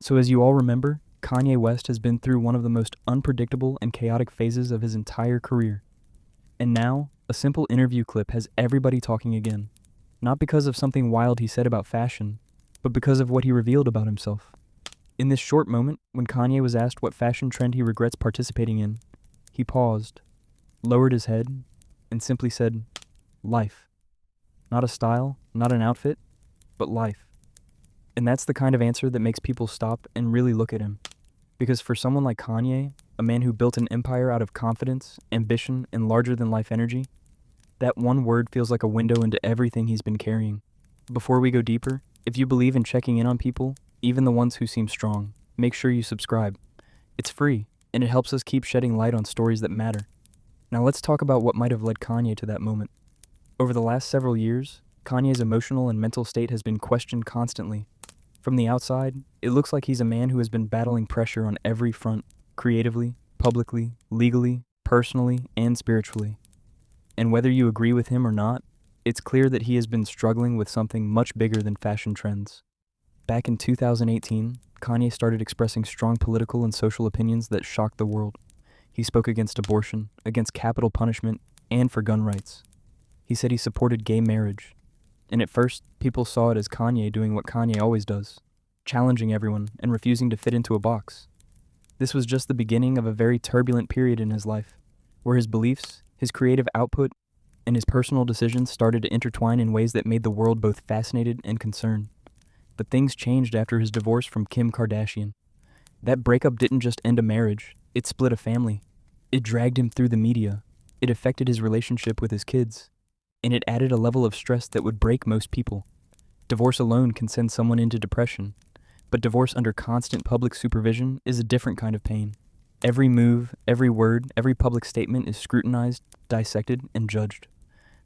So, as you all remember, Kanye West has been through one of the most unpredictable and chaotic phases of his entire career. And now, a simple interview clip has everybody talking again. Not because of something wild he said about fashion, but because of what he revealed about himself. In this short moment, when Kanye was asked what fashion trend he regrets participating in, he paused, lowered his head, and simply said, life. Not a style, not an outfit, but life. And that's the kind of answer that makes people stop and really look at him. Because for someone like Kanye, a man who built an empire out of confidence, ambition, and larger than life energy, that one word feels like a window into everything he's been carrying. Before we go deeper, if you believe in checking in on people, even the ones who seem strong, make sure you subscribe. It's free, and it helps us keep shedding light on stories that matter. Now let's talk about what might have led Kanye to that moment. Over the last several years, Kanye's emotional and mental state has been questioned constantly. From the outside, it looks like he's a man who has been battling pressure on every front, creatively, publicly, legally, personally, and spiritually. And whether you agree with him or not, it's clear that he has been struggling with something much bigger than fashion trends. Back in 2018, Kanye started expressing strong political and social opinions that shocked the world. He spoke against abortion, against capital punishment, and for gun rights. He said he supported gay marriage. And at first, people saw it as Kanye doing what Kanye always does, challenging everyone and refusing to fit into a box. This was just the beginning of a very turbulent period in his life, where his beliefs, his creative output, and his personal decisions started to intertwine in ways that made the world both fascinated and concerned. But things changed after his divorce from Kim Kardashian. That breakup didn't just end a marriage, it split a family. It dragged him through the media. It affected his relationship with his kids. And it added a level of stress that would break most people. Divorce alone can send someone into depression, but divorce under constant public supervision is a different kind of pain. Every move, every word, every public statement is scrutinized, dissected, and judged.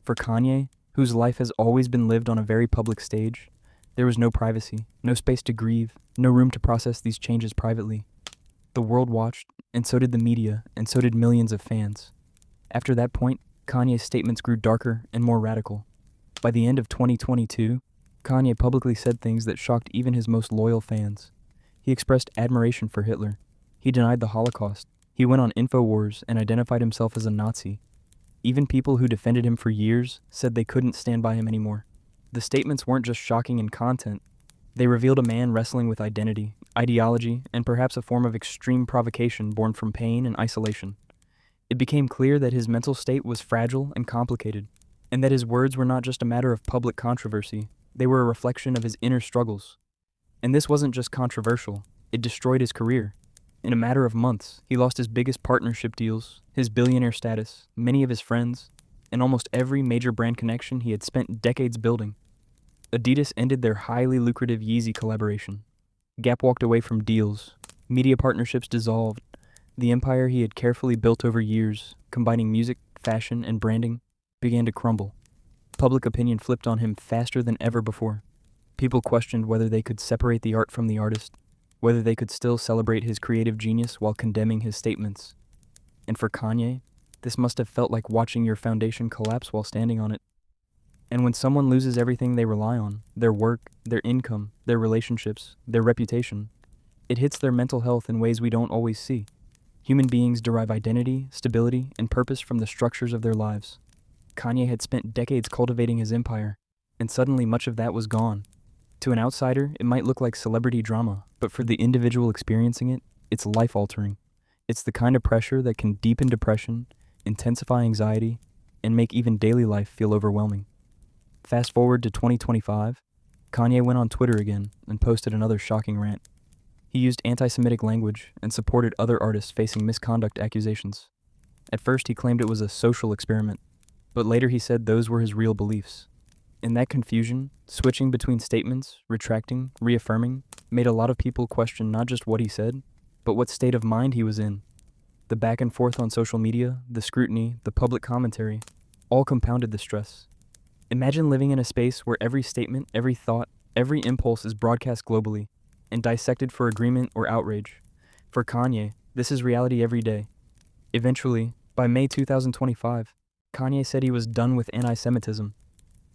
For Kanye, whose life has always been lived on a very public stage, there was no privacy, no space to grieve, no room to process these changes privately. The world watched, and so did the media, and so did millions of fans. After that point, Kanye's statements grew darker and more radical. By the end of 2022, Kanye publicly said things that shocked even his most loyal fans. He expressed admiration for Hitler. He denied the Holocaust. He went on InfoWars and identified himself as a Nazi. Even people who defended him for years said they couldn't stand by him anymore. The statements weren't just shocking in content. They revealed a man wrestling with identity, ideology, and perhaps a form of extreme provocation born from pain and isolation. It became clear that his mental state was fragile and complicated, and that his words were not just a matter of public controversy, they were a reflection of his inner struggles. And this wasn't just controversial, it destroyed his career. In a matter of months, he lost his biggest partnership deals, his billionaire status, many of his friends, and almost every major brand connection he had spent decades building. Adidas ended their highly lucrative Yeezy collaboration. Gap walked away from deals. Media partnerships dissolved. The empire he had carefully built over years, combining music, fashion, and branding, began to crumble. Public opinion flipped on him faster than ever before. People questioned whether they could separate the art from the artist, whether they could still celebrate his creative genius while condemning his statements. And for Kanye, this must have felt like watching your foundation collapse while standing on it. And when someone loses everything they rely on, their work, their income, their relationships, their reputation, it hits their mental health in ways we don't always see. Human beings derive identity, stability, and purpose from the structures of their lives. Kanye had spent decades cultivating his empire, and suddenly much of that was gone. To an outsider, it might look like celebrity drama, but for the individual experiencing it, it's life-altering. It's the kind of pressure that can deepen depression, intensify anxiety, and make even daily life feel overwhelming. Fast forward to 2025, Kanye went on Twitter again and posted another shocking rant. He used anti-Semitic language and supported other artists facing misconduct accusations. At first, he claimed it was a social experiment, but later he said those were his real beliefs. In that confusion, switching between statements, retracting, reaffirming, made a lot of people question not just what he said, but what state of mind he was in. The back and forth on social media, the scrutiny, the public commentary, all compounded the stress. Imagine living in a space where every statement, every thought, every impulse is broadcast globally, and dissected for agreement or outrage. For Kanye, this is reality every day. Eventually, by May 2025, Kanye said he was done with anti-Semitism.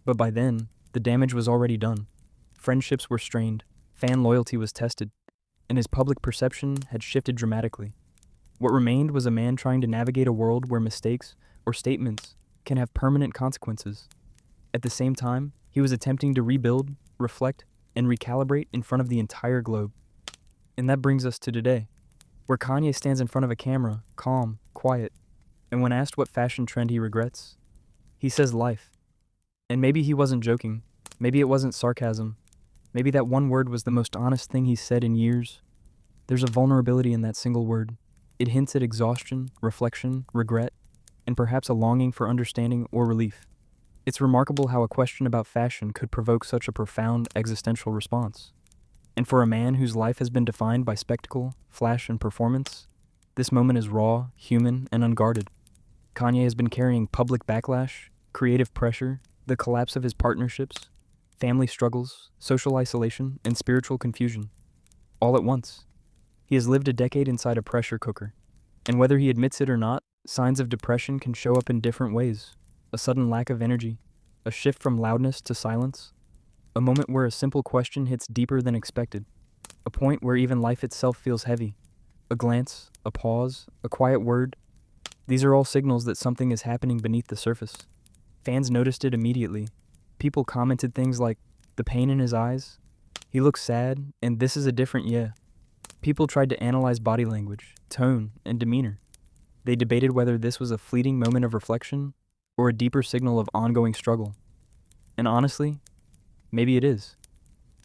But by then, the damage was already done. Friendships were strained, fan loyalty was tested, and his public perception had shifted dramatically. What remained was a man trying to navigate a world where mistakes or statements can have permanent consequences. At the same time, he was attempting to rebuild, reflect, and recalibrate in front of the entire globe. And that brings us to today, where Kanye stands in front of a camera, calm, quiet, and when asked what fashion trend he regrets, he says life. And maybe he wasn't joking, maybe it wasn't sarcasm, maybe that one word was the most honest thing he's said in years. There's a vulnerability in that single word. It hints at exhaustion, reflection, regret, and perhaps a longing for understanding or relief. It's remarkable how a question about fashion could provoke such a profound existential response. And for a man whose life has been defined by spectacle, flash, and performance, this moment is raw, human, and unguarded. Kanye has been carrying public backlash, creative pressure, the collapse of his partnerships, family struggles, social isolation, and spiritual confusion, all at once. He has lived a decade inside a pressure cooker, and whether he admits it or not, signs of depression can show up in different ways. A sudden lack of energy, a shift from loudness to silence, a moment where a simple question hits deeper than expected, a point where even life itself feels heavy, a glance, a pause, a quiet word. These are all signals that something is happening beneath the surface. Fans noticed it immediately. People commented things like, "The pain in his eyes," "He looks sad," and "This is a different yeah." People tried to analyze body language, tone, and demeanor. They debated whether this was a fleeting moment of reflection or a deeper signal of ongoing struggle. And honestly, maybe it is.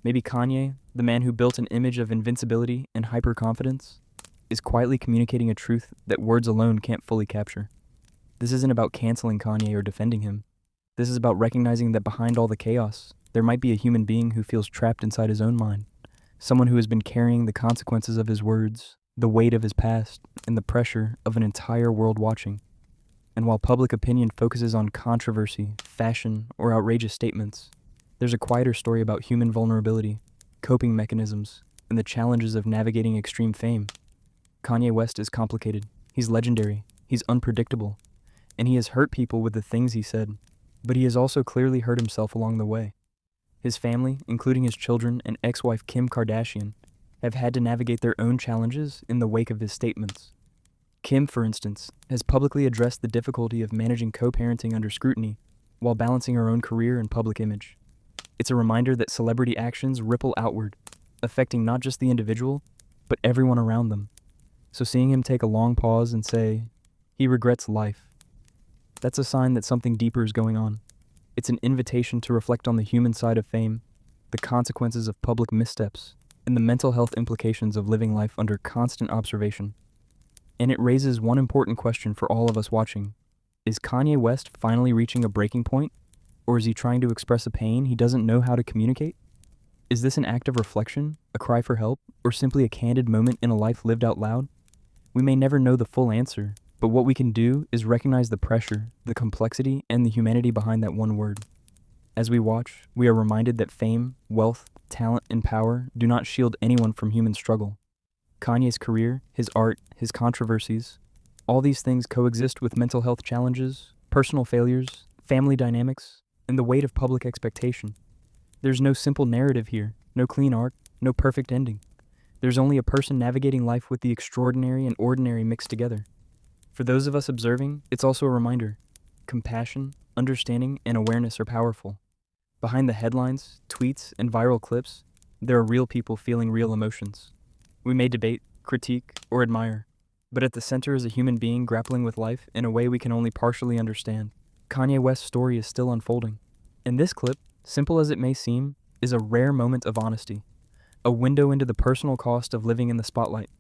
Maybe Kanye, the man who built an image of invincibility and hyperconfidence, is quietly communicating a truth that words alone can't fully capture. This isn't about canceling Kanye or defending him. This is about recognizing that behind all the chaos, there might be a human being who feels trapped inside his own mind. Someone who has been carrying the consequences of his words, the weight of his past, and the pressure of an entire world watching. And while public opinion focuses on controversy, fashion, or outrageous statements, there's a quieter story about human vulnerability, coping mechanisms, and the challenges of navigating extreme fame. Kanye West is complicated, he's legendary, he's unpredictable, and he has hurt people with the things he said, but he has also clearly hurt himself along the way. His family, including his children and ex-wife Kim Kardashian, have had to navigate their own challenges in the wake of his statements. Kim, for instance, has publicly addressed the difficulty of managing co-parenting under scrutiny while balancing her own career and public image. It's a reminder that celebrity actions ripple outward, affecting not just the individual, but everyone around them. So seeing him take a long pause and say, he regrets life, that's a sign that something deeper is going on. It's an invitation to reflect on the human side of fame, the consequences of public missteps, and the mental health implications of living life under constant observation. And it raises one important question for all of us watching. Is Kanye West finally reaching a breaking point? Or is he trying to express a pain he doesn't know how to communicate? Is this an act of reflection, a cry for help, or simply a candid moment in a life lived out loud? We may never know the full answer, but what we can do is recognize the pressure, the complexity, and the humanity behind that one word. As we watch, we are reminded that fame, wealth, talent, and power do not shield anyone from human struggle. Kanye's career, his art, his controversies, all these things coexist with mental health challenges, personal failures, family dynamics, and the weight of public expectation. There's no simple narrative here, no clean arc, no perfect ending. There's only a person navigating life with the extraordinary and ordinary mixed together. For those of us observing, it's also a reminder. Compassion, understanding, and awareness are powerful. Behind the headlines, tweets, and viral clips, there are real people feeling real emotions. We may debate, critique, or admire, but at the center is a human being grappling with life in a way we can only partially understand. Kanye West's story is still unfolding. And this clip, simple as it may seem, is a rare moment of honesty. A window into the personal cost of living in the spotlight,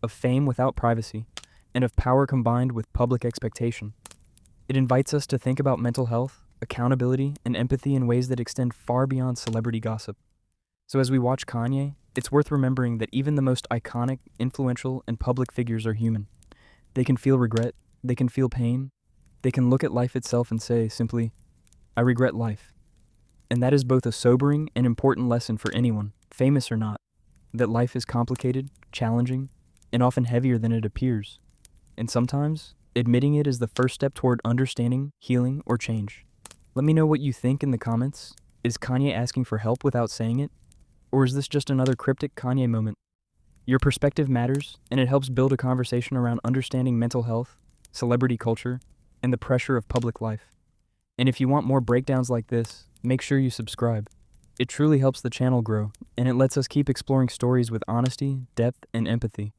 of fame without privacy, and of power combined with public expectation. It invites us to think about mental health, accountability, and empathy in ways that extend far beyond celebrity gossip. So as we watch Kanye, it's worth remembering that even the most iconic, influential, and public figures are human. They can feel regret, they can feel pain, they can look at life itself and say simply, I regret life. And that is both a sobering and important lesson for anyone, famous or not, that life is complicated, challenging, and often heavier than it appears. And sometimes, admitting it is the first step toward understanding, healing, or change. Let me know what you think in the comments. Is Kanye asking for help without saying it? Or is this just another cryptic Kanye moment? Your perspective matters, and it helps build a conversation around understanding mental health, celebrity culture, and the pressure of public life. And if you want more breakdowns like this, make sure you subscribe. It truly helps the channel grow, and it lets us keep exploring stories with honesty, depth, and empathy.